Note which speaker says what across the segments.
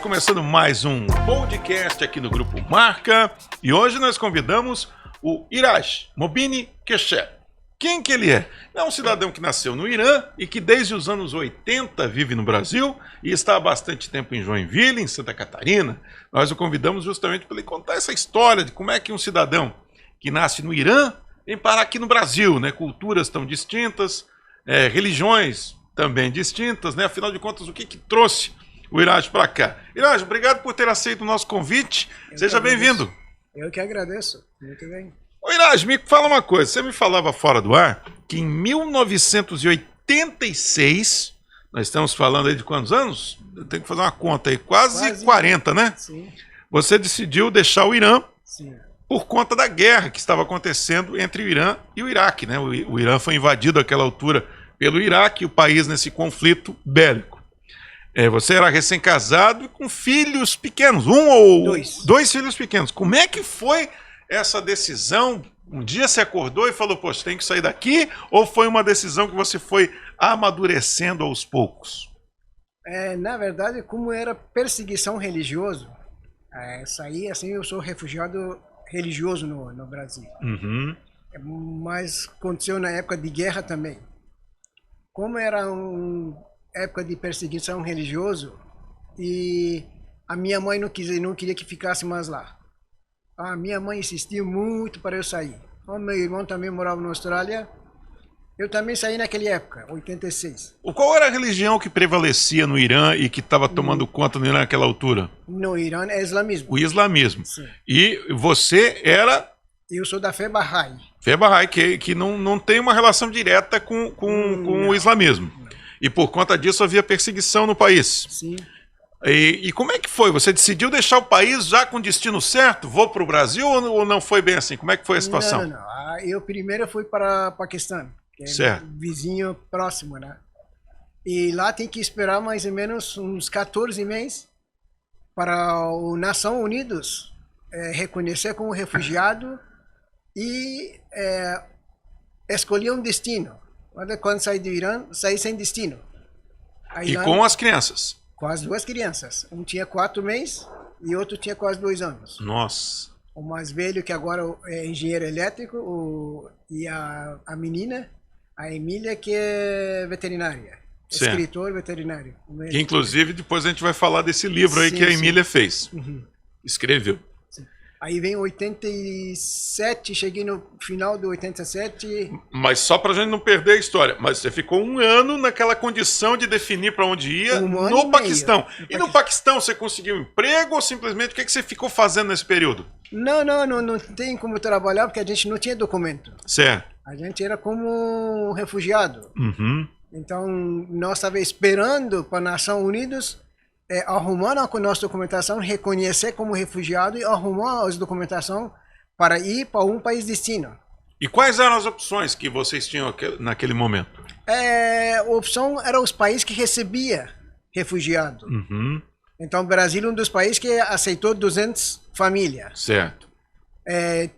Speaker 1: Estamos começando mais um podcast aqui no Grupo Marca e hoje nós convidamos o Iraj Mobini Kesher. Quem que ele é? É um cidadão que nasceu no Irã e que desde os anos 80 vive no Brasil e está há bastante tempo em Joinville, em Santa Catarina. Nós o convidamos justamente para ele contar essa história de como é que um cidadão que nasce no Irã vem parar aqui no Brasil, né? Culturas tão distintas, religiões também distintas, né? Afinal de contas, o que trouxe o Iraj para cá? Iraj, obrigado por ter aceito o nosso convite. Seja bem-vindo.
Speaker 2: Eu que agradeço. Muito bem.
Speaker 1: Ô Iraj, me fala uma coisa. Você me falava fora do ar que em 1986, nós estamos falando aí de quantos anos? Eu tenho que fazer uma conta aí, quase 40, né?
Speaker 2: Sim.
Speaker 1: Você decidiu deixar o Irã.
Speaker 2: Sim.
Speaker 1: Por conta da guerra que estava acontecendo entre o Irã e o Iraque, né? O Irã foi invadido àquela altura pelo Iraque, o país nesse conflito bélico. Você era recém-casado e com filhos pequenos, dois filhos pequenos. Como é que foi essa decisão? Um dia você acordou e falou, poxa, tem que sair daqui? Ou foi uma decisão que você foi amadurecendo aos poucos?
Speaker 2: Na verdade, como era perseguição religiosa, saí assim, eu sou refugiado religioso no Brasil.
Speaker 1: Uhum.
Speaker 2: Mas aconteceu na época de guerra também. Como era uma época de perseguição religiosa, e a minha mãe não queria que ficasse mais lá. A minha mãe insistiu muito para eu sair. O meu irmão também morava na Austrália. Eu também saí naquela época, 86.
Speaker 1: Qual era a religião que prevalecia no Irã e que estava tomando conta no Irã naquela altura?
Speaker 2: No Irã é islamismo.
Speaker 1: O islamismo.
Speaker 2: Sim.
Speaker 1: E você era...
Speaker 2: Eu sou da fé Bahá'í.
Speaker 1: Fé Bahá'í, que não tem uma relação direta com o islamismo. E por conta disso havia perseguição no país.
Speaker 2: Sim.
Speaker 1: E como é que foi? Você decidiu deixar o país já com destino certo? Vou para o Brasil ou não foi bem assim? Como é que foi a situação?
Speaker 2: Não. Eu primeiro fui para Paquistão, que é vizinho próximo, né? E lá tem que esperar mais ou menos uns 14 meses para o Nações Unidas reconhecer como refugiado e escolher um destino. Quando saí do Irã, saí sem destino. Aí,
Speaker 1: com as crianças?
Speaker 2: Com as duas crianças. Um tinha 4 meses e outro tinha quase 2 anos.
Speaker 1: Nossa.
Speaker 2: O mais velho, que agora é engenheiro elétrico, e a menina, a Emília, que é veterinária.
Speaker 1: Certo.
Speaker 2: Escritor veterinário.
Speaker 1: Que, inclusive, depois a gente vai falar desse livro aí que a Emília fez.
Speaker 2: Uhum.
Speaker 1: Escreveu.
Speaker 2: Sim. Aí vem 87, cheguei no final do 87.
Speaker 1: Mas só pra gente não perder a história. Mas você ficou 1 ano naquela condição de definir para onde ia no Paquistão. E no Paquistão você conseguiu um emprego ou simplesmente o que você ficou fazendo nesse período?
Speaker 2: Não tem como trabalhar porque a gente não tinha documento.
Speaker 1: Certo.
Speaker 2: A gente era como refugiado.
Speaker 1: Uhum.
Speaker 2: Então nós estávamos esperando para as Nações Unidas arrumar a nossa documentação, reconhecer como refugiado e arrumar as documentação para ir para um país destino.
Speaker 1: E quais eram as opções que vocês tinham naquele momento?
Speaker 2: A opção era os países que recebia refugiado.
Speaker 1: Uhum.
Speaker 2: Então o Brasil é um dos países que aceitou 200 famílias.
Speaker 1: Certo.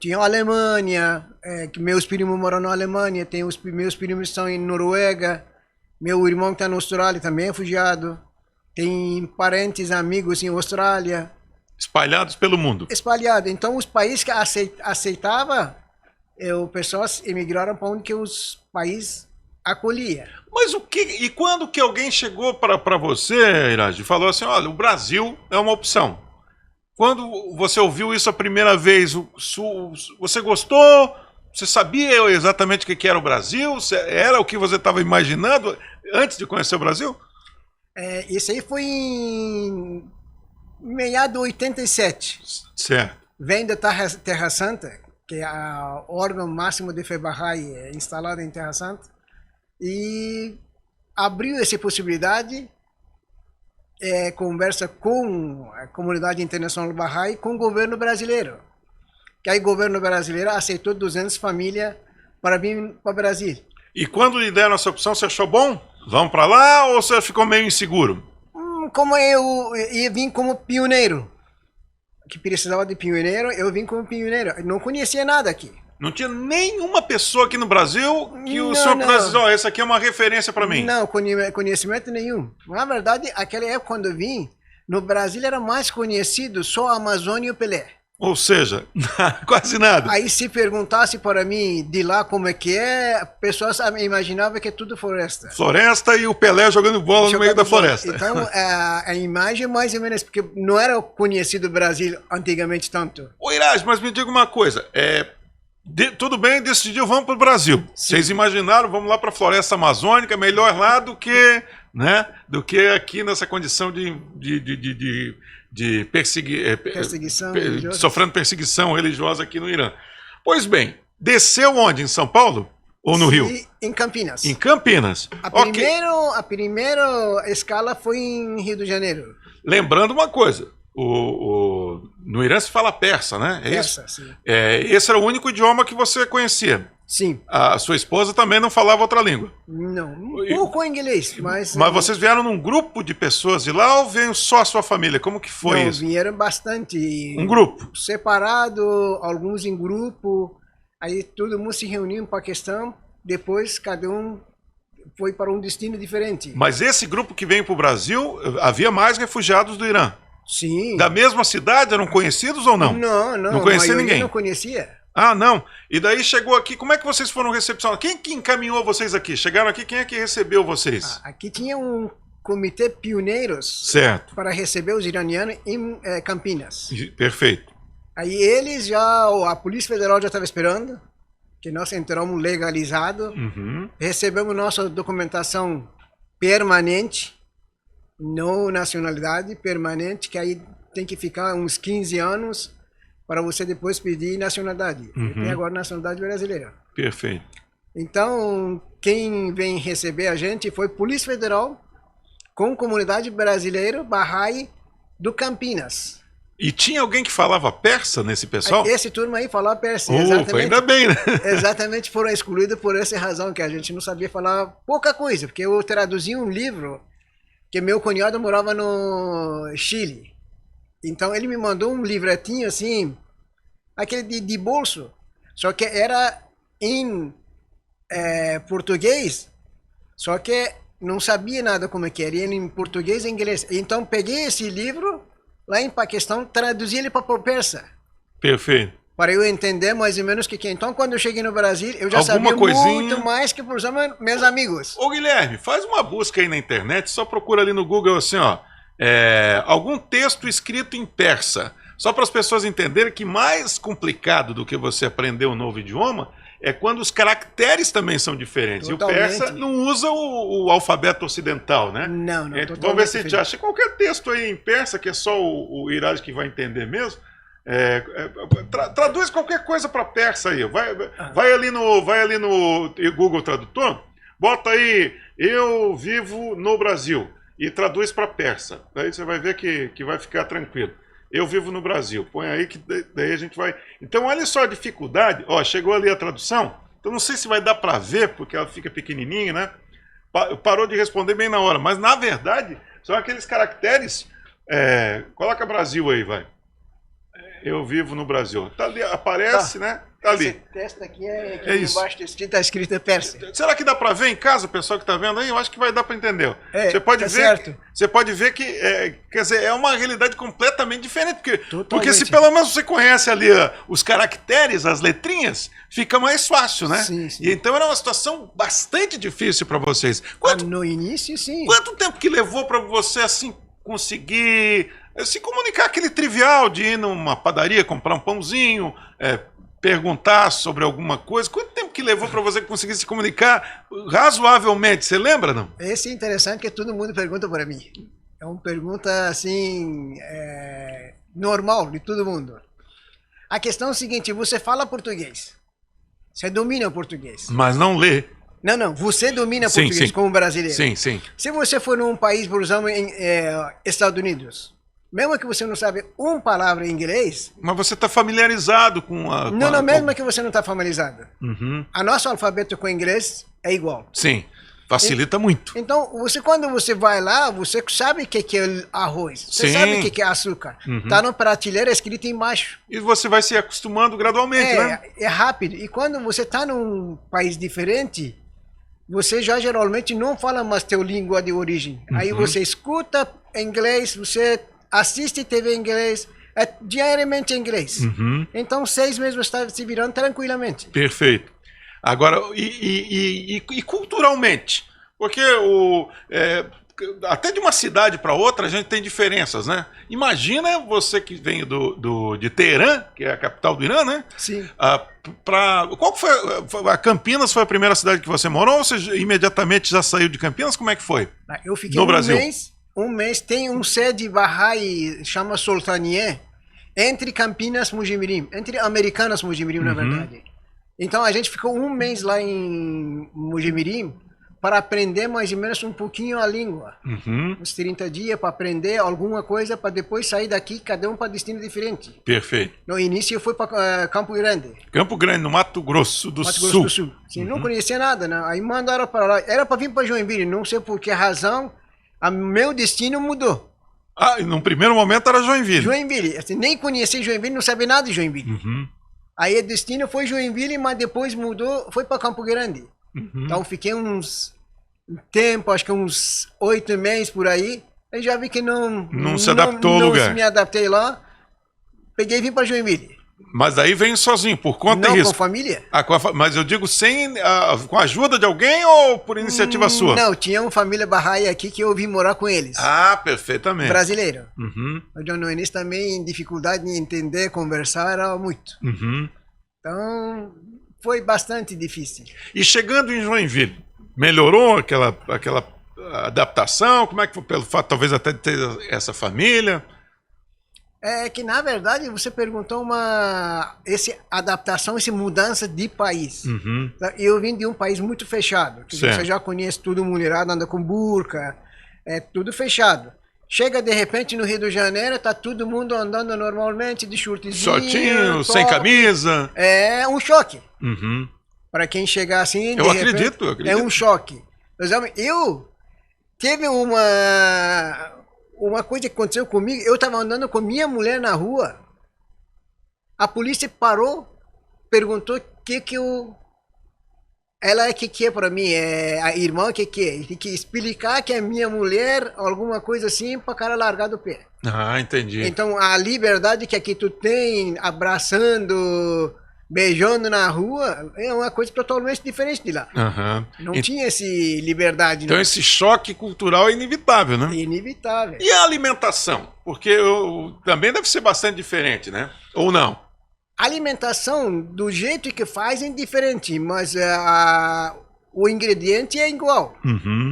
Speaker 2: Tinha a Alemanha, que meus primos moram na Alemanha, meus primos estão em Noruega, meu irmão que está na Austrália também é refugiado. Tem parentes, amigos em Austrália.
Speaker 1: Espalhados pelo mundo.
Speaker 2: Espalhado. Então, os países que aceitavam, o pessoal emigraram para onde que os países acolhiam.
Speaker 1: Mas e quando que alguém chegou para você, Iraj, e falou assim, olha, o Brasil é uma opção. Quando você ouviu isso a primeira vez, você gostou? Você sabia exatamente o que era o Brasil? Era o que você estava imaginando antes de conhecer o Brasil?
Speaker 2: Isso aí foi em meados de 87.
Speaker 1: Certo.
Speaker 2: Vem da Terra Santa, que é o órgão máximo de fé Bahá'í instalado em Terra Santa, e abriu essa possibilidade, conversa com a comunidade internacional Bahá'í, com o governo brasileiro. Que aí o governo brasileiro aceitou 200 famílias para vir para o Brasil.
Speaker 1: E quando lhe deram essa opção, você achou bom? Vamos para lá ou você ficou meio inseguro?
Speaker 2: Como eu vim como pioneiro, que precisava de pioneiro, eu vim como pioneiro. Eu não conhecia nada aqui.
Speaker 1: Não tinha nenhuma pessoa aqui no Brasil que o senhor pudesse dizer, essa aqui é uma referência para mim.
Speaker 2: Não, conhecimento nenhum. Na verdade, aquela época quando eu vim, No Brasil era mais conhecido só a Amazônia e o Pelé.
Speaker 1: Ou seja, quase nada.
Speaker 2: Aí se perguntasse para mim de lá como é que é, a pessoa imaginava que é tudo floresta.
Speaker 1: Floresta e o Pelé jogando bola no meio da floresta.
Speaker 2: Então a imagem é mais ou menos, porque não era conhecido o Brasil antigamente tanto.
Speaker 1: Ô Iraj, mas me diga uma coisa, tudo bem, decidiu, vamos para o Brasil. Sim. Vocês imaginaram, vamos lá para a floresta amazônica, melhor lá do que, né, do que aqui nessa condição de
Speaker 2: perseguição
Speaker 1: sofrendo perseguição religiosa aqui no Irã. Pois bem, desceu onde? Em São Paulo? Ou no Rio?
Speaker 2: Em Campinas.
Speaker 1: Em Campinas.
Speaker 2: A primeira escala foi em Rio de Janeiro.
Speaker 1: Lembrando uma coisa, no Irã se fala persa, né?
Speaker 2: Persa, sim.
Speaker 1: Esse era o único idioma que você conhecia?
Speaker 2: Sim.
Speaker 1: A sua esposa também não falava outra língua?
Speaker 2: Não, um pouco inglês, mas...
Speaker 1: Mas vocês vieram num grupo de pessoas de lá ou veio só a sua família? Como que foi isso?
Speaker 2: Vieram bastante.
Speaker 1: Um grupo?
Speaker 2: Separado, alguns em grupo, aí todo mundo se reuniu em Paquistão, depois cada um foi para um destino diferente.
Speaker 1: Mas esse grupo que veio para o Brasil, havia mais refugiados do Irã?
Speaker 2: Sim.
Speaker 1: Da mesma cidade, eram conhecidos ou não?
Speaker 2: Não.
Speaker 1: Não conhecia ninguém?
Speaker 2: Não conhecia.
Speaker 1: Ah, não. E daí chegou aqui, como é que vocês foram recepcionados? Quem que encaminhou vocês aqui? Chegaram aqui, quem é que recebeu vocês?
Speaker 2: Aqui tinha um comitê pioneiros,
Speaker 1: certo,
Speaker 2: para receber os iranianos em Campinas.
Speaker 1: Perfeito.
Speaker 2: Aí a Polícia Federal já estava esperando, que nós entramos legalizado, recebemos nossa documentação permanente, não nacionalidade, permanente, que aí tem que ficar uns 15 anos para você depois pedir nacionalidade. Tem agora nacionalidade brasileira.
Speaker 1: Perfeito.
Speaker 2: Então, quem vem receber a gente foi Polícia Federal com comunidade brasileira, Bahá'í, do Campinas.
Speaker 1: E tinha alguém que falava persa nesse pessoal?
Speaker 2: Esse turma aí falava persa, exatamente.
Speaker 1: Ainda bem, né?
Speaker 2: Exatamente, foram excluídos por essa razão, que a gente não sabia falar pouca coisa, porque eu traduzia um livro que meu cunhado morava no Chile. Então ele me mandou um livretinho assim, aquele de bolso, só que era em português, só que não sabia nada como é que era, em português e inglês. Então peguei esse livro lá em Paquistão, traduzi ele para persa.
Speaker 1: Perfeito.
Speaker 2: Para eu entender mais ou menos o que é. Então, quando eu cheguei no Brasil, eu já sabia muito mais que por meus amigos.
Speaker 1: Ô Guilherme, faz uma busca aí na internet, só procura ali no Google assim, ó, algum texto escrito em persa. Só para as pessoas entenderem que mais complicado do que você aprender um novo idioma é quando os caracteres também são diferentes. Totalmente. E o persa não usa o alfabeto ocidental, né?
Speaker 2: Não.
Speaker 1: Vamos ver se a gente acha qualquer texto aí em persa, que é só o Iraj que vai entender mesmo. Traduz qualquer coisa para persa aí. Vai ali no Google Tradutor, bota aí, eu vivo no Brasil, e traduz para persa. Daí você vai ver que vai ficar tranquilo. Eu vivo no Brasil. Põe aí que daí a gente vai... Então, olha só a dificuldade. Ó, chegou ali a tradução. Então, não sei se vai dar para ver, porque ela fica pequenininha, né? Parou de responder bem na hora. Mas, na verdade, são aqueles caracteres... coloca Brasil aí, vai. Eu vivo no Brasil. Tá ali, aparece, né? Tá ali.
Speaker 2: Esse texto aqui aqui embaixo está escrito persa.
Speaker 1: Será que dá para ver em casa, o pessoal que está vendo aí? Eu acho que vai dar para entender.
Speaker 2: Você pode ver. Certo.
Speaker 1: Você pode ver que quer dizer, é uma realidade completamente diferente, porque se pelo menos você conhece ali os caracteres, as letrinhas, fica mais fácil, né?
Speaker 2: Sim.
Speaker 1: E então era uma situação bastante difícil para vocês.
Speaker 2: No início, sim.
Speaker 1: Quanto tempo que levou para você assim conseguir se comunicar aquele trivial de ir numa padaria, comprar um pãozinho, perguntar sobre alguma coisa? Quanto tempo que levou para você conseguir se comunicar razoavelmente? Você lembra, não?
Speaker 2: Esse é interessante que todo mundo pergunta para mim. É uma pergunta, assim, normal de todo mundo. A questão é o seguinte, você fala português. Você domina o português.
Speaker 1: Mas não lê.
Speaker 2: Não, você domina português como brasileiro.
Speaker 1: Sim.
Speaker 2: Se você for num país, por exemplo, em Estados Unidos, mesmo que você não sabe uma palavra em inglês...
Speaker 1: Mas você está familiarizado com a...
Speaker 2: Não, mesmo que você não está familiarizado.
Speaker 1: A
Speaker 2: nosso alfabeto com o inglês é igual.
Speaker 1: Sim, facilita muito.
Speaker 2: Então, quando você vai lá, você sabe o que é arroz. Você sabe o que é açúcar. Está na prateleira escrito embaixo.
Speaker 1: E você vai se acostumando gradualmente, né?
Speaker 2: É rápido. E quando você está num país diferente, você já geralmente não fala mais teu língua de origem. Aí você escuta em inglês, você assiste TV em inglês, é diariamente em inglês. Então 6 meses você está se virando tranquilamente.
Speaker 1: Perfeito. Agora, e culturalmente? Porque até de uma cidade para outra a gente tem diferenças, né? Imagina você que vem de Teherã, que é a capital do Irã, né?
Speaker 2: Sim.
Speaker 1: Qual foi a Campinas foi a primeira cidade que você morou ou você imediatamente já saiu de Campinas? Como é que foi?
Speaker 2: Eu fiquei
Speaker 1: no Brasil.
Speaker 2: Um mês tem um sede Bahá'í, chama Sultaniye, entre Campinas e Mujimirim, entre Americanas e Mujimirim, na verdade. Então a gente ficou um mês lá em Mujimirim para aprender mais ou menos um pouquinho a língua. Uns 30 dias para aprender alguma coisa, para depois sair daqui, cada um para destino diferente.
Speaker 1: Perfeito.
Speaker 2: No início eu fui para Campo Grande.
Speaker 1: Campo Grande, no Mato Grosso do Sul.
Speaker 2: Mato Grosso do Sul. Sim, não conhecia nada, né? Aí mandaram para lá. Era para vir para Joinville, não sei por que razão, meu destino mudou.
Speaker 1: E no primeiro momento era Joinville.
Speaker 2: Joinville. Assim, nem conhecia Joinville, não sabia nada de Joinville. Aí o destino foi Joinville, mas depois mudou, foi para Campo Grande. Então fiquei um tempo, acho que uns 8 meses por aí. Aí já vi que não
Speaker 1: se adaptou ao lugar.
Speaker 2: Não me adaptei lá. Peguei e vim para Joinville.
Speaker 1: Mas aí veio sozinho, por conta
Speaker 2: não,
Speaker 1: e risco.
Speaker 2: Com a família?
Speaker 1: Mas eu digo com a ajuda de alguém ou por iniciativa sua?
Speaker 2: Não, tinha uma família Bahá'í aqui que eu vim morar com eles.
Speaker 1: Perfeitamente.
Speaker 2: Brasileiro. Eu no início também dificuldade de entender, conversar, era muito. Então, foi bastante difícil.
Speaker 1: E chegando em Joinville, melhorou aquela adaptação? Como é que foi, pelo fato talvez até de ter essa família?
Speaker 2: É que, na verdade, você perguntou essa adaptação, essa mudança de país. Eu vim de um país muito fechado. Que você já conhece tudo, mulherada anda com burca, é tudo fechado. Chega, de repente, no Rio de Janeiro, tá todo mundo andando normalmente, de shortzinho,
Speaker 1: shortinho, sem camisa.
Speaker 2: É um choque. Para quem chegar assim,
Speaker 1: eu acredito.
Speaker 2: É um choque. Eu teve uma coisa que aconteceu comigo. Eu estava andando com minha mulher na rua. A polícia parou, perguntou o que ela é que é para mim, é a irmã que é. Tem que explicar que é minha mulher, alguma coisa assim, para cara largar do pé.
Speaker 1: Entendi.
Speaker 2: Então a liberdade que aqui tu tem, abraçando, beijando na rua, é uma coisa totalmente diferente de lá. Não tinha essa liberdade.
Speaker 1: Então esse choque cultural é inevitável, né?
Speaker 2: Inevitável.
Speaker 1: E a alimentação? Porque também deve ser bastante diferente, né? Ou não?
Speaker 2: A alimentação, do jeito que faz, é diferente, mas o ingrediente é igual.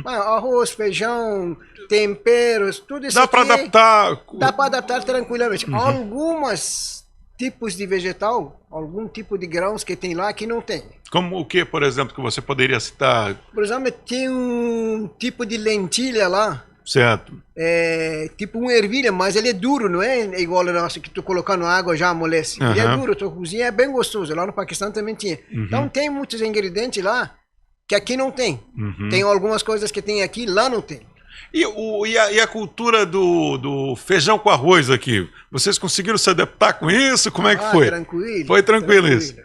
Speaker 2: Arroz, feijão, temperos, tudo isso
Speaker 1: dá para adaptar?
Speaker 2: Dá para adaptar tranquilamente. Algumas tipos de vegetal, algum tipo de grãos que tem lá que não tem.
Speaker 1: Como o que, por exemplo, que você poderia citar?
Speaker 2: Por exemplo, tem um tipo de lentilha lá.
Speaker 1: Certo.
Speaker 2: É tipo um ervilha, mas ele é duro, não é igual a nossa que tu colocar na água já amolece. Ele é duro, tu cozinha, é bem gostoso. Lá no Paquistão também tinha. Então tem muitos ingredientes lá que aqui não tem. Tem algumas coisas que tem aqui, lá não tem.
Speaker 1: E a cultura do feijão com arroz aqui? Vocês conseguiram se adaptar com isso? Como é que foi?
Speaker 2: Tranquilo.
Speaker 1: Foi tranquilo isso.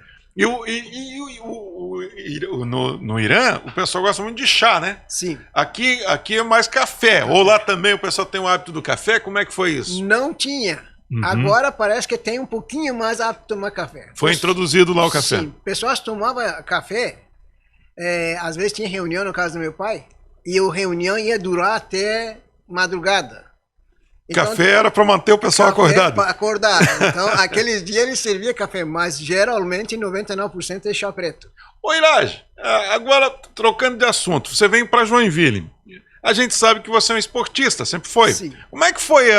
Speaker 1: No Irã, o pessoal gosta muito de chá, né?
Speaker 2: Sim.
Speaker 1: Aqui é mais café. Ou lá também o pessoal tem o hábito do café? Como é que foi isso?
Speaker 2: Não tinha. Agora parece que tem um pouquinho mais hábito de tomar café.
Speaker 1: Foi introduzido lá o café?
Speaker 2: Sim. Pessoas tomavam café. Às vezes tinha reunião no caso do meu pai. E a reunião ia durar até madrugada.
Speaker 1: Então, café era para manter o pessoal acordado.
Speaker 2: Acordado. Então, aqueles dias ele servia café, mas geralmente 99% é chá preto.
Speaker 1: Ô Iraj, agora trocando de assunto, você vem para Joinville. A gente sabe que você é um esportista, sempre foi.
Speaker 2: Sim.
Speaker 1: Como é que foi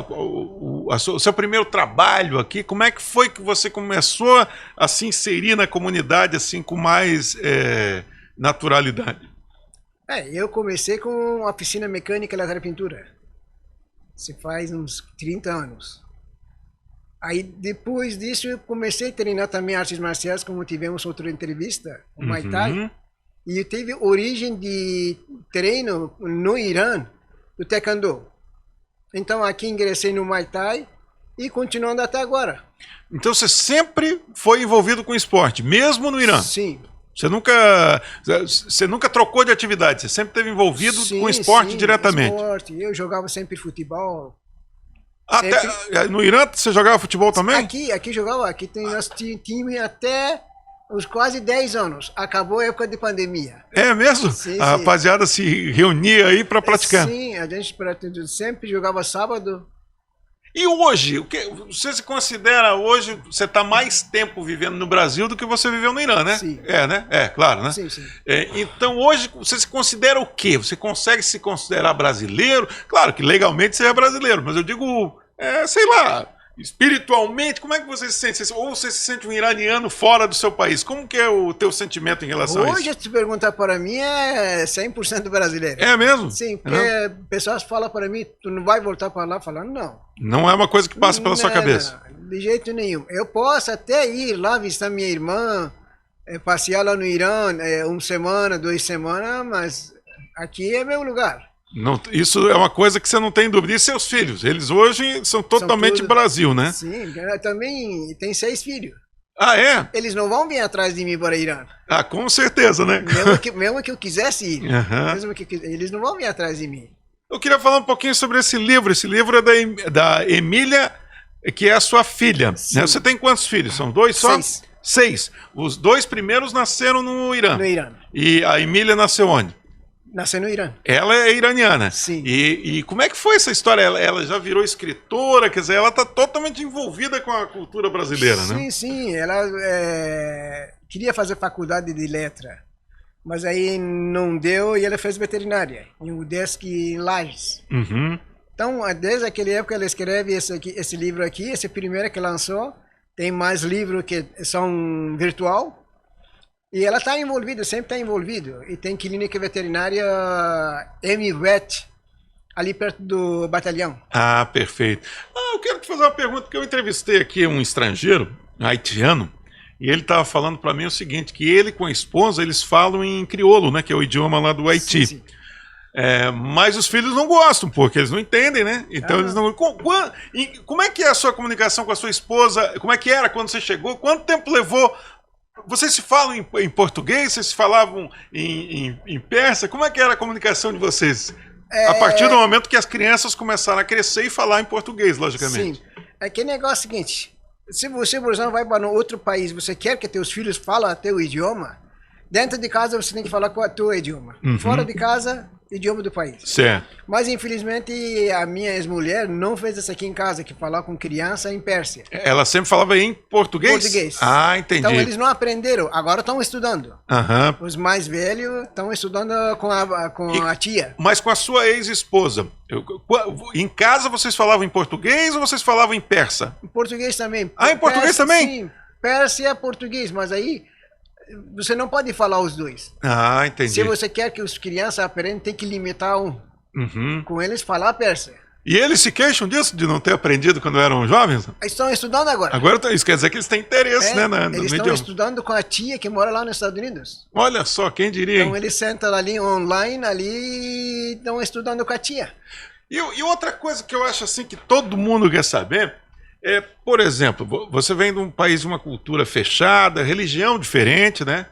Speaker 1: o seu primeiro trabalho aqui? Como é que foi que você começou a se inserir na comunidade assim com mais naturalidade?
Speaker 2: Eu comecei com a oficina mecânica e laser pintura. Se faz uns 30 anos. Aí depois disso eu comecei a treinar também artes marciais, como tivemos outra entrevista, o Muay Thai. E eu tive origem de treino no Irã, do Taekwondo. Então aqui ingressei no Muay Thai e continuando até agora.
Speaker 1: Então você sempre foi envolvido com esporte, mesmo no Irã?
Speaker 2: Sim.
Speaker 1: Você nunca trocou de atividade, você sempre esteve envolvido com esporte diretamente?
Speaker 2: Esporte. Eu jogava sempre futebol.
Speaker 1: Até, no Irã você jogava futebol também?
Speaker 2: Aqui jogava, aqui tem nosso time até uns quase 10 anos. Acabou a época de pandemia.
Speaker 1: É mesmo?
Speaker 2: Sim,
Speaker 1: A rapaziada se reunia aí para praticar.
Speaker 2: Sim, a gente sempre jogava sábado.
Speaker 1: E hoje, você se considera hoje, você está mais tempo vivendo no Brasil do que você viveu no Irã, né?
Speaker 2: Sim.
Speaker 1: É, né? É, claro, né?
Speaker 2: Sim.
Speaker 1: Então hoje você se considera o quê? Você consegue se considerar brasileiro? Claro que legalmente você é brasileiro, mas eu digo, sei lá, espiritualmente, como é que você se sente? Ou você se sente um iraniano fora do seu país? Como que é o teu sentimento em relação a isso?
Speaker 2: Hoje, se perguntar para mim, é 100% brasileiro.
Speaker 1: É mesmo?
Speaker 2: Sim, porque pessoas falam para mim, tu não vai voltar para lá? Falando, não.
Speaker 1: Não é uma coisa que passa pela sua cabeça?
Speaker 2: Não, de jeito nenhum. Eu posso até ir lá visitar minha irmã, passear lá no Irã, 1 semana, 2 semanas, mas aqui é meu lugar.
Speaker 1: Não, isso é uma coisa que você não tem dúvida. E seus filhos? Eles hoje são totalmente Brasil, né?
Speaker 2: Sim, também tem 6 filhos.
Speaker 1: Ah, é?
Speaker 2: Eles não vão vir atrás de mim para o Irã.
Speaker 1: Ah, com certeza, né?
Speaker 2: Mesmo que eu quisesse ir. Eles não vão vir atrás de mim.
Speaker 1: Eu queria falar um pouquinho sobre esse livro. Esse livro é da Emília, que é a sua filha. Né? Você tem quantos filhos? São 2 só? 6. Os 2 primeiros nasceram no Irã.
Speaker 2: No Irã.
Speaker 1: E a Emília nasceu onde?
Speaker 2: Nasceu no Irã.
Speaker 1: Ela é iraniana.
Speaker 2: Sim.
Speaker 1: E como é que foi essa história? Ela já virou escritora, quer dizer, ela está totalmente envolvida com a cultura brasileira, né?
Speaker 2: Sim. Ela queria fazer faculdade de letra, mas aí não deu e ela fez veterinária, em UDESC em Lages.
Speaker 1: Uhum.
Speaker 2: Então, desde aquela época, ela escreve esse livro aqui, esse primeiro que lançou. Tem mais livros que são virtual. E ela está envolvida, sempre está envolvida. E tem clínica veterinária MVET, ali perto do batalhão.
Speaker 1: Ah, perfeito. Eu quero te fazer uma pergunta, porque eu entrevistei aqui um estrangeiro, haitiano, e ele estava falando para mim o seguinte, que ele com a esposa, eles falam em crioulo, né, que é o idioma lá do Haiti.
Speaker 2: Sim.
Speaker 1: Mas os filhos não gostam, porque eles não entendem, né? Então eles não... Como é que é a sua comunicação com a sua esposa? Como é que era quando você chegou? Quanto tempo levou? Vocês se falam em português? Vocês se falavam em persa? Como é que era a comunicação de vocês? A partir do momento que as crianças começaram a crescer e falar em português, logicamente.
Speaker 2: Sim. Aquele negócio é o seguinte, se você, por exemplo, vai para outro país, você quer que teus filhos falem teu idioma, dentro de casa você tem que falar com o teu idioma.
Speaker 1: Uhum.
Speaker 2: Fora de casa, idioma do país.
Speaker 1: Certo.
Speaker 2: Mas infelizmente a minha ex-mulher não fez isso aqui em casa, que falar com criança em Pérsia.
Speaker 1: Ela sempre falava em português?
Speaker 2: Português.
Speaker 1: Ah, entendi.
Speaker 2: Então eles não aprenderam, agora estão estudando.
Speaker 1: Uhum.
Speaker 2: Os mais velhos estão estudando com a tia.
Speaker 1: Mas com a sua ex-esposa, em casa vocês falavam em português ou vocês falavam em persa?
Speaker 2: Em português também.
Speaker 1: Ah, em português também?
Speaker 2: Sim, Pérsia é português, mas aí você não pode falar os dois.
Speaker 1: Ah, entendi.
Speaker 2: Se você quer que as crianças aprendam, tem que limitar um.
Speaker 1: Uhum.
Speaker 2: Com eles falar persa.
Speaker 1: E eles se queixam disso, de não ter aprendido quando eram jovens?
Speaker 2: Estão estudando agora.
Speaker 1: Agora isso quer dizer que eles têm interesse, né?
Speaker 2: Eles estão estudando com a tia que mora lá nos Estados Unidos.
Speaker 1: Olha só, quem diria, hein?
Speaker 2: Então eles sentam ali online, ali estão estudando com a tia.
Speaker 1: E outra coisa que eu acho assim que todo mundo quer saber é, por exemplo, você vem de um país de uma cultura fechada, religião diferente, né?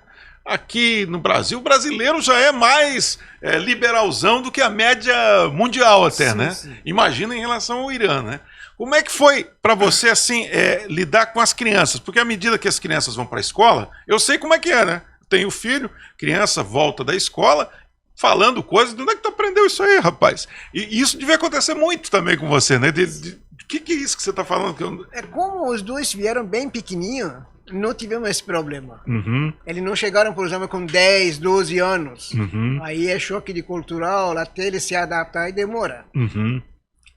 Speaker 1: Aqui no Brasil, o brasileiro já é mais liberalzão do que a média mundial até, sim, né? Sim. Imagina em relação ao Irã, né? Como é que foi para você, assim, lidar com as crianças? Porque à medida que as crianças vão para a escola, eu sei como é que é, né? Tenho filho, criança volta da escola, falando coisas, de onde é que tu aprendeu isso aí, rapaz? E isso devia acontecer muito também com você, né? O que é isso que você está falando?
Speaker 2: Como os dois vieram bem pequenininhos, não tivemos esse problema.
Speaker 1: Uhum.
Speaker 2: Eles não chegaram, por exemplo, com 10, 12 anos.
Speaker 1: Uhum.
Speaker 2: Aí é choque de cultural, até eles se adaptar e demora.
Speaker 1: Uhum.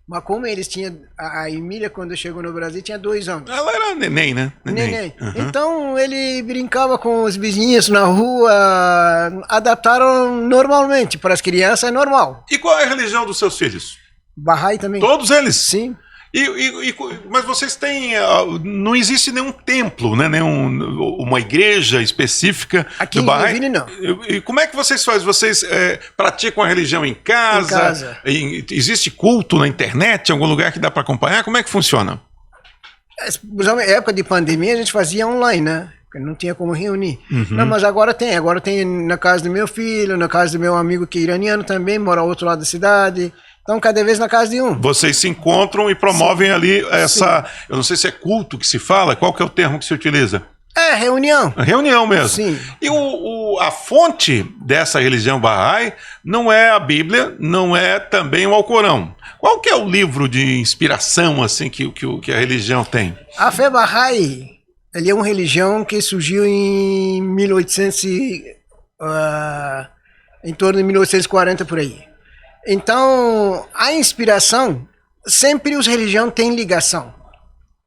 Speaker 2: Mas como eles tinham... A Emília, quando chegou no Brasil, tinha 2 anos.
Speaker 1: Ela era neném, né?
Speaker 2: Neném.
Speaker 1: Uhum.
Speaker 2: Então, ele brincava com os vizinhos na rua, adaptaram normalmente. Para as crianças, é normal.
Speaker 1: E qual é a religião dos seus filhos?
Speaker 2: Bahá'í também.
Speaker 1: Todos eles?
Speaker 2: Sim.
Speaker 1: Mas vocês têm... Não existe nenhum templo, né? Uma igreja específica
Speaker 2: aqui
Speaker 1: do Bahá'í?
Speaker 2: Aqui em não.
Speaker 1: E como é que vocês fazem? Vocês praticam a religião em casa?
Speaker 2: Em casa.
Speaker 1: Existe culto na internet? Algum lugar que dá para acompanhar? Como é que funciona?
Speaker 2: Na época de pandemia, a gente fazia online, né? Porque não tinha como reunir.
Speaker 1: Uhum.
Speaker 2: Não, mas agora tem. Agora tem na casa do meu filho, na casa do meu amigo que é iraniano também, mora ao outro lado da cidade. Então, cada vez na casa de um.
Speaker 1: Vocês se encontram e promovem ali essa...
Speaker 2: Sim.
Speaker 1: Eu não sei se é culto que se fala, qual que é o termo que se utiliza?
Speaker 2: É, reunião.
Speaker 1: Reunião mesmo.
Speaker 2: Sim.
Speaker 1: E a fonte dessa religião Bahá'í não é a Bíblia, não é também o Alcorão. Qual que é o livro de inspiração assim que a religião tem?
Speaker 2: A fé Bahá'í, ele é uma religião que surgiu em 1800, em torno de 1840 por aí. Então, a inspiração, sempre os religiões têm ligação.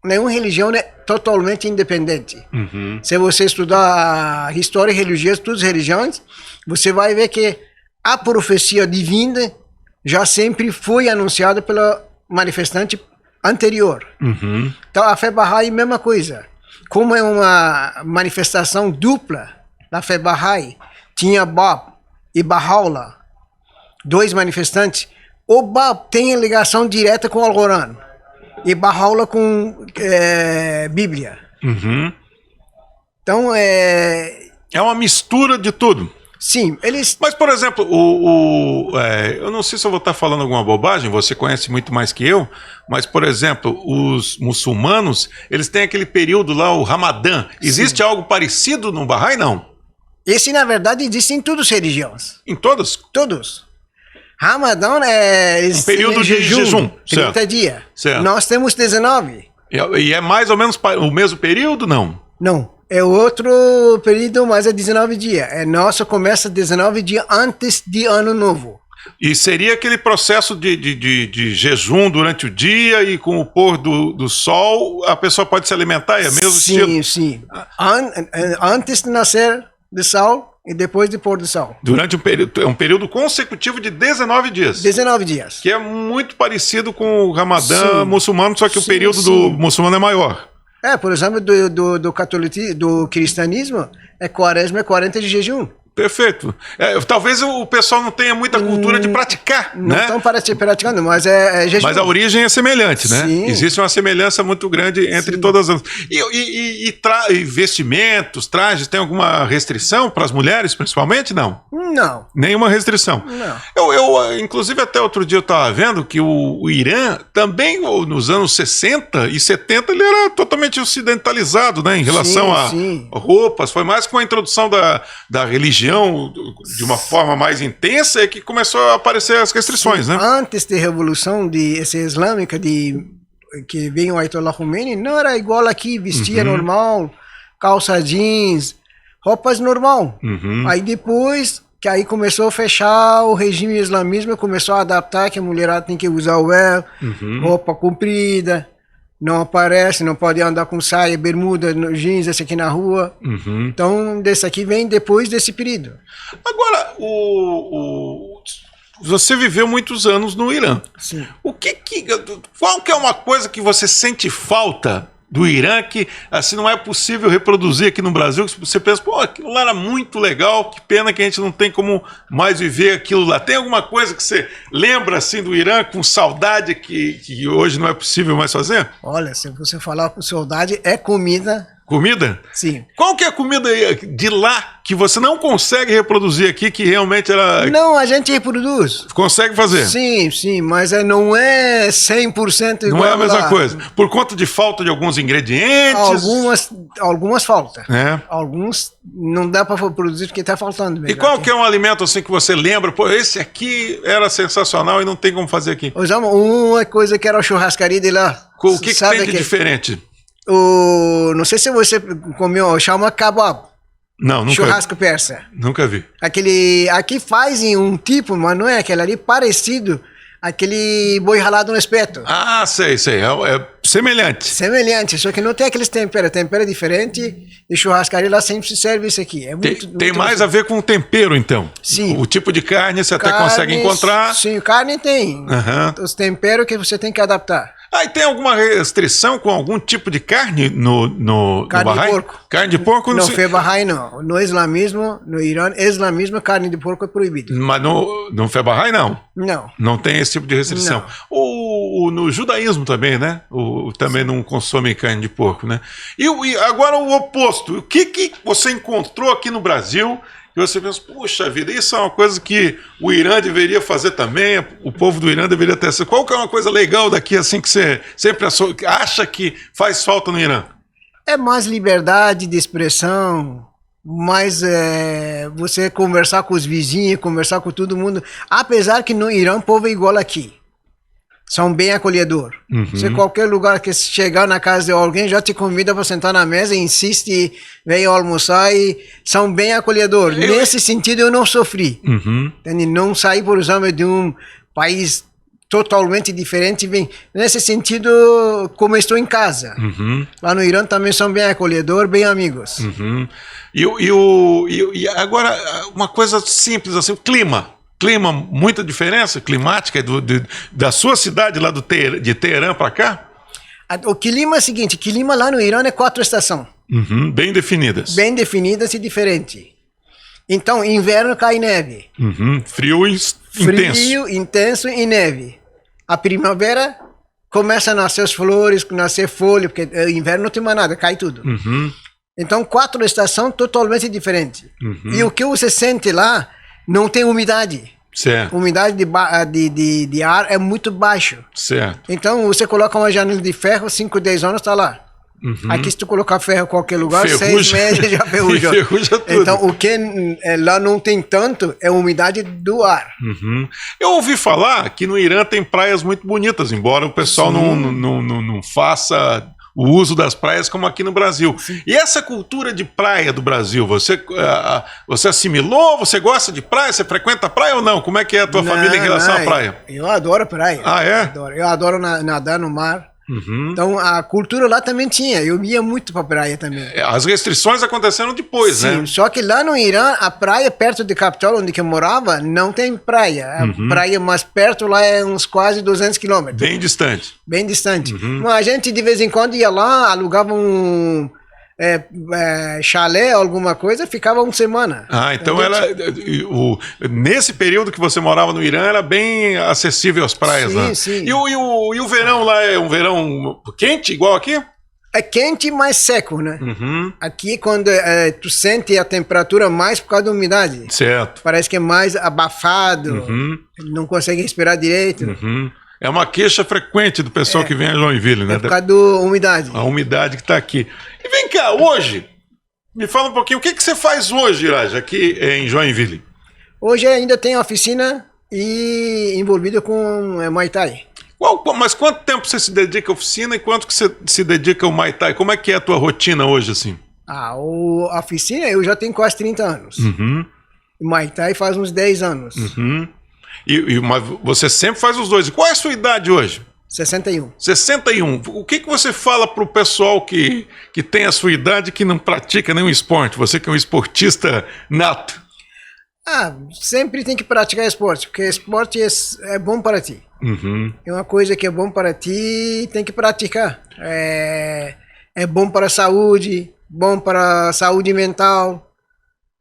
Speaker 2: Nenhuma religião é totalmente independente.
Speaker 1: Uhum.
Speaker 2: Se você estudar a história religiosa, todas as religiões, você vai ver que a profecia divina já sempre foi anunciada pela manifestante anterior.
Speaker 1: Uhum.
Speaker 2: Então, a fé Bahá'í, mesma coisa. Como é uma manifestação dupla da fé Bahá'í, tinha Bab e Baha'u'llah, dois manifestantes. O Bab tem ligação direta com o Alcorão e Baha'u'llah com Bíblia.
Speaker 1: Uhum.
Speaker 2: Então,
Speaker 1: é uma mistura de tudo.
Speaker 2: Sim, eles...
Speaker 1: Mas, por exemplo, eu não sei se eu vou estar falando alguma bobagem, você conhece muito mais que eu, mas, por exemplo, os muçulmanos, eles têm aquele período lá, o Ramadã. Existe Sim. algo parecido no Bahá'í, não?
Speaker 2: Esse, na verdade, existe em todas as religiões.
Speaker 1: Em todas?
Speaker 2: Todos. Ramadã é...
Speaker 1: Um período de jejum.
Speaker 2: 30
Speaker 1: certo.
Speaker 2: dias.
Speaker 1: Certo.
Speaker 2: Nós temos 19.
Speaker 1: E é mais ou menos o mesmo período, não?
Speaker 2: Não. É outro período, mas é 19 dias. Nosso começa 19 dias antes de Ano Novo.
Speaker 1: E seria aquele processo de jejum durante o dia e com o pôr do sol, a pessoa pode se alimentar? É mesmo
Speaker 2: Sim, sim. Antes de nascer do sol e depois de pôr do sol.
Speaker 1: Durante um período consecutivo de 19 dias.
Speaker 2: 19 dias.
Speaker 1: Que é muito parecido com o Ramadã muçulmano, só que o período do muçulmano é maior.
Speaker 2: Por exemplo, do catolicismo, do cristianismo, quaresma é 40 de jejum.
Speaker 1: Perfeito. Talvez o pessoal não tenha muita cultura de praticar,
Speaker 2: não
Speaker 1: né?
Speaker 2: estão praticando, mas é jejum.
Speaker 1: Mas a origem é semelhante, né?
Speaker 2: Sim.
Speaker 1: Existe uma semelhança muito grande entre todas as... E vestimentos, trajes, tem alguma restrição para as mulheres, principalmente? Não?
Speaker 2: Não.
Speaker 1: Nenhuma restrição?
Speaker 2: Não.
Speaker 1: Eu inclusive, até outro dia eu estava vendo que o Irã, também nos anos 60 e 70, ele era totalmente ocidentalizado, né? Em relação a roupas. Foi mais com a introdução da religião de uma forma mais intensa é que começou a aparecer as restrições, né?
Speaker 2: Antes da revolução islâmica que veio o Ayatollah Khomeini, não era igual aqui, vestia normal, calça jeans, roupas normal. Aí depois que aí começou a fechar o regime islamismo, começou a adaptar que a mulherada tem que usar o véu, roupa comprida, não aparece, não pode andar com saia, bermuda, jeans, esse aqui na rua. Então, desse aqui vem depois desse período.
Speaker 1: Agora, você viveu muitos anos no Irã.
Speaker 2: Sim.
Speaker 1: Qual que é uma coisa que você sente falta do Irã que assim não é possível reproduzir aqui no Brasil? Você pensa, pô, aquilo lá era muito legal, que pena que a gente não tem como mais viver aquilo lá. Tem alguma coisa que você lembra assim do Irã com saudade que hoje não é possível mais fazer?
Speaker 2: Olha, se você falar com saudade, é comida.
Speaker 1: Comida?
Speaker 2: Sim.
Speaker 1: Qual que é a comida de lá que você não consegue reproduzir aqui, que realmente era...
Speaker 2: Não, a gente reproduz.
Speaker 1: Consegue fazer?
Speaker 2: Sim, sim, mas não é 100% igual.
Speaker 1: Não é a mesma
Speaker 2: lá.
Speaker 1: coisa. Por conta de falta de alguns ingredientes?
Speaker 2: Algumas faltam.
Speaker 1: É.
Speaker 2: Alguns não dá para produzir porque está faltando.
Speaker 1: E qual que é um alimento assim que você lembra? Pô, esse aqui era sensacional e não tem como fazer aqui.
Speaker 2: Uma coisa que era a churrascaria de lá.
Speaker 1: O que tem de diferente?
Speaker 2: Não sei se você comeu, chama kebab.
Speaker 1: Não, nunca.
Speaker 2: Churrasco persa.
Speaker 1: Nunca vi.
Speaker 2: Aqui fazem um tipo, mas não é aquele ali, parecido aquele boi ralado no espeto.
Speaker 1: Ah, sei. É semelhante.
Speaker 2: Semelhante, só que não tem aqueles temperos. Tempero é diferente e churrascaria lá sempre se serve isso aqui. É
Speaker 1: tem mais a ver com o tempero, então?
Speaker 2: Sim.
Speaker 1: O tipo de carne você até consegue encontrar?
Speaker 2: Sim, carne tem. Os temperos que você tem que adaptar.
Speaker 1: E tem alguma restrição com algum tipo de carne no
Speaker 2: Carne
Speaker 1: Bahá'í?
Speaker 2: de porco.
Speaker 1: Carne de porco?
Speaker 2: Não foi Bahá'í, não. No islamismo, no Irã, islamismo, carne de porco é proibido.
Speaker 1: Mas no foi Bahá'í, não?
Speaker 2: Não.
Speaker 1: Não tem esse tipo de restrição. No judaísmo também, né? Também não consome carne de porco, né? E agora o oposto. O que você encontrou aqui no Brasil você pensa, puxa vida, isso é uma coisa que o Irã deveria fazer também, o povo do Irã deveria ter. Qual que é uma coisa legal daqui, assim, que você sempre acha que faz falta no Irã?
Speaker 2: É mais liberdade de expressão, mais você conversar com os vizinhos, conversar com todo mundo. Apesar que no Irã o povo é igual aqui. São bem acolhedor. Você qualquer lugar que chegar na casa de alguém já te convida para sentar na mesa, insiste, vem almoçar e são bem acolhedor. Nesse sentido eu não sofri. Não saí, por exemplo, de um país totalmente diferente. Nesse sentido, como estou em casa. Lá no Irã também são bem acolhedor, bem amigos.
Speaker 1: E agora, uma coisa simples assim, o clima. Clima, muita diferença climática da sua cidade lá de Teherã para cá?
Speaker 2: O clima é o seguinte, o clima lá no Irã é 4 estações.
Speaker 1: Bem definidas.
Speaker 2: Bem definidas e diferentes. Então, inverno cai neve.
Speaker 1: Frio intenso.
Speaker 2: Frio, intenso e neve. A primavera começa a nascer as flores, nascer folha, porque inverno não tem mais nada, cai tudo. Então, 4 estações totalmente diferentes. E o que você sente lá não tem umidade.
Speaker 1: Certo.
Speaker 2: A umidade de ar é muito baixo.
Speaker 1: Certo.
Speaker 2: Então, você coloca uma janela de ferro, 5, 10 anos está lá. Aqui, se tu colocar ferro em qualquer lugar,
Speaker 1: ferruja.
Speaker 2: 6 meses já ferruja.
Speaker 1: Ferruja tudo.
Speaker 2: Então, o que lá não tem tanto é a umidade do ar.
Speaker 1: Eu ouvi falar que no Irã tem praias muito bonitas, embora o pessoal não faça o uso das praias como aqui no Brasil. E essa cultura de praia do Brasil, você assimilou? Você gosta de praia? Você frequenta a praia ou não? Como é que é a tua família em relação à praia?
Speaker 2: Eu adoro praia.
Speaker 1: Ah, é?
Speaker 2: Eu adoro nadar no mar. Então, a cultura lá também tinha. Eu ia muito pra praia também.
Speaker 1: As restrições aconteceram depois, né?
Speaker 2: Sim, só que lá no Irã, a praia perto da capital, onde eu morava, não tem praia. A praia mais perto lá é uns quase 200 quilômetros.
Speaker 1: Bem distante.
Speaker 2: Bem distante. Mas a gente, de vez em quando, ia lá, alugava um chalé, alguma coisa, ficava uma semana.
Speaker 1: Ah, então nesse período que você morava no Irã, era bem acessível às praias, né?
Speaker 2: Sim.
Speaker 1: E o verão lá é um verão quente, igual aqui?
Speaker 2: É quente, mas seco, né? Aqui, quando tu sente a temperatura mais por causa da umidade.
Speaker 1: Certo.
Speaker 2: Parece que é mais abafado, não consegue respirar direito.
Speaker 1: É uma queixa frequente do pessoal que vem a Joinville, né?
Speaker 2: É por causa da umidade.
Speaker 1: A umidade que está aqui. E vem cá, hoje, me fala um pouquinho, o que você faz hoje, Iraj, aqui em Joinville?
Speaker 2: Hoje ainda tem oficina e envolvido com Muay Thai.
Speaker 1: Mas quanto tempo você se dedica à oficina e quanto que você se dedica ao Muay Thai? Como é que é a tua rotina hoje, assim?
Speaker 2: A oficina eu já tenho quase 30 anos. Muay Thai faz uns 10 anos.
Speaker 1: Mas você sempre faz os dois. E qual é a sua idade hoje?
Speaker 2: 61.
Speaker 1: 61. O que você fala pro pessoal que tem a sua idade que não pratica nenhum esporte? Você que é um esportista nato.
Speaker 2: Sempre tem que praticar esporte, porque esporte é bom para ti. É uma coisa que é bom para ti, tem que praticar. É bom para a saúde, bom para a saúde mental.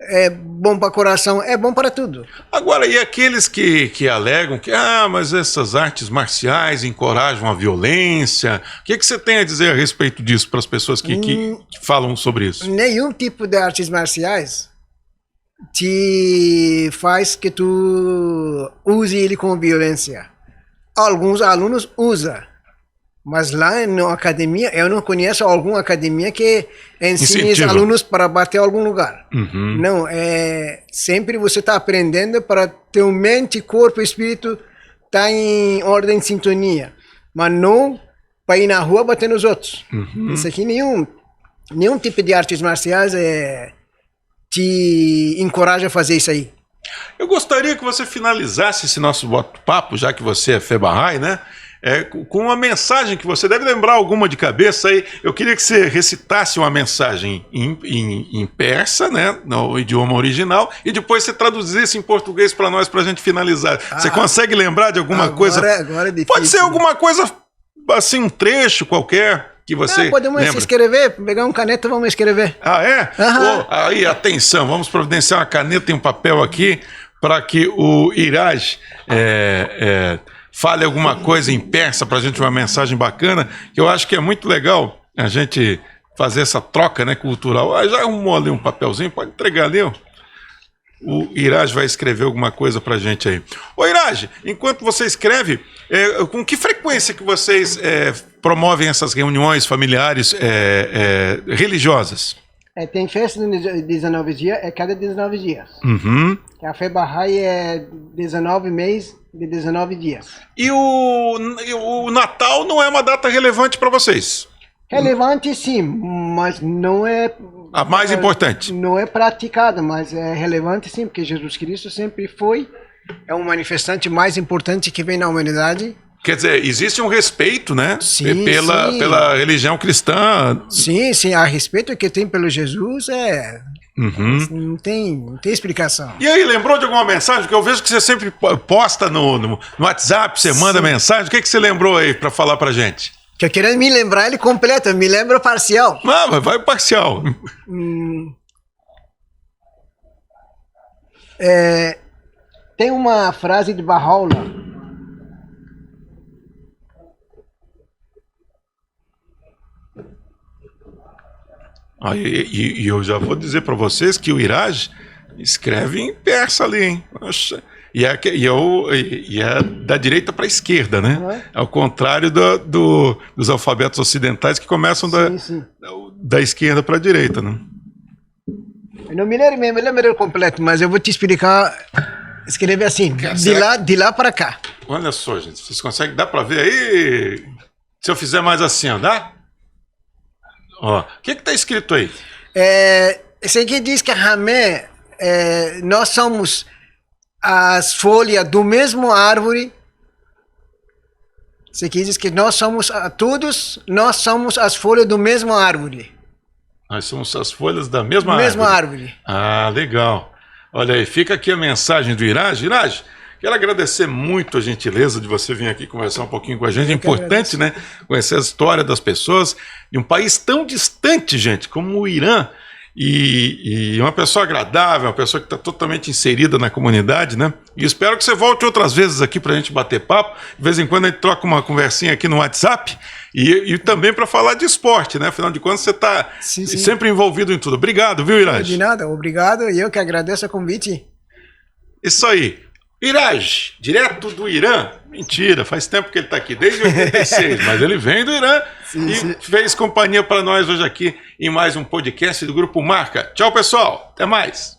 Speaker 2: É bom para coração, é bom para tudo.
Speaker 1: Agora, e aqueles que alegam que mas essas artes marciais encorajam a violência? O que você tem a dizer a respeito disso para as pessoas que falam sobre isso?
Speaker 2: Nenhum tipo de artes marciais te faz que tu use ele com violência. Alguns alunos usam. Mas lá na academia, eu não conheço alguma academia que ensine os alunos para bater em algum lugar. Não, sempre você está aprendendo para ter mente, corpo e espírito tá em ordem de sintonia. Mas não para ir na rua bater nos outros. Isso aqui, nenhum tipo de artes marciais te encoraja a fazer isso aí.
Speaker 1: Eu gostaria que você finalizasse esse nosso bate-papo, já que você é Febahai, né? Com uma mensagem que você deve lembrar alguma de cabeça aí. Eu queria que você recitasse uma mensagem em persa, né, no idioma original, e depois você traduzisse em português para nós, para a gente finalizar. Você consegue lembrar de alguma coisa?
Speaker 2: Agora é difícil.
Speaker 1: Pode ser alguma coisa, assim, um trecho qualquer que você
Speaker 2: podemos
Speaker 1: lembra.
Speaker 2: Escrever, pegar um caneta, vamos escrever.
Speaker 1: Aí, atenção, vamos providenciar uma caneta e um papel aqui para que o Iraj fale alguma coisa em persa para a gente, uma mensagem bacana, que eu acho que é muito legal a gente fazer essa troca, né, cultural. Já arrumou ali um papelzinho, pode entregar ali, ó. o Iraj vai escrever alguma coisa pra gente aí. Ô Iraj, enquanto você escreve, com que frequência que vocês promovem essas reuniões familiares religiosas?
Speaker 2: Tem festa de 19 dias, cada 19 dias.
Speaker 1: Uhum.
Speaker 2: A fé Bahá'í é 19 meses de 19 dias.
Speaker 1: E o Natal não é uma data relevante para vocês?
Speaker 2: Relevante sim, mas não é...
Speaker 1: A mais importante.
Speaker 2: Não é praticada, mas é relevante sim, porque Jesus Cristo sempre é um manifestante mais importante que vem na humanidade.
Speaker 1: Quer dizer, existe um respeito, né?
Speaker 2: Sim,
Speaker 1: pela religião cristã.
Speaker 2: Sim, a respeito que tem pelo Jesus
Speaker 1: Uhum.
Speaker 2: não tem explicação.
Speaker 1: E aí, lembrou de alguma mensagem? Porque eu vejo que você sempre posta no WhatsApp, você manda mensagem. O que você lembrou aí para falar pra gente?
Speaker 2: Que eu querendo me lembrar ele completo, eu me lembro parcial.
Speaker 1: Não, mas vai parcial.
Speaker 2: Tem uma frase de Baha'u'lláh.
Speaker 1: E eu já vou dizer para vocês que o Iraj escreve em persa ali, hein? Nossa. E é da direita para a esquerda, né?
Speaker 2: Uhum.
Speaker 1: Ao contrário dos alfabetos ocidentais que começam da esquerda para a direita, né?
Speaker 2: Eu não me lembro completo, mas eu vou te explicar. Escrever assim, de lá para cá.
Speaker 1: Olha só, gente, vocês conseguem, dá para ver aí? Se eu fizer mais assim, ó, dá? Ó, o que está escrito aí?
Speaker 2: Esse aqui diz que Ramé, nós somos as folhas do mesmo árvore. Esse aqui diz que nós somos as folhas do mesmo árvore.
Speaker 1: Nós somos as folhas da mesma
Speaker 2: árvore.
Speaker 1: Ah, legal. Olha aí, fica aqui a mensagem do Iraj. Iraj, quero agradecer muito a gentileza de você vir aqui conversar um pouquinho com a gente. É importante, né? Conhecer a história das pessoas de um país tão distante, gente, como o Irã. E uma pessoa agradável, uma pessoa que está totalmente inserida na comunidade, né? E espero que você volte outras vezes aqui para a gente bater papo. De vez em quando a gente troca uma conversinha aqui no WhatsApp e também para falar de esporte, né? Afinal de contas, você está sempre envolvido em tudo. Obrigado, viu, Iraj?
Speaker 2: De nada, obrigado. E eu que agradeço o convite.
Speaker 1: Isso aí. Iraj, direto do Irã. Mentira, faz tempo que ele está aqui, desde 86, mas ele vem do Irã fez companhia para nós hoje aqui em mais um podcast do Grupo Marca. Tchau, pessoal. Até mais.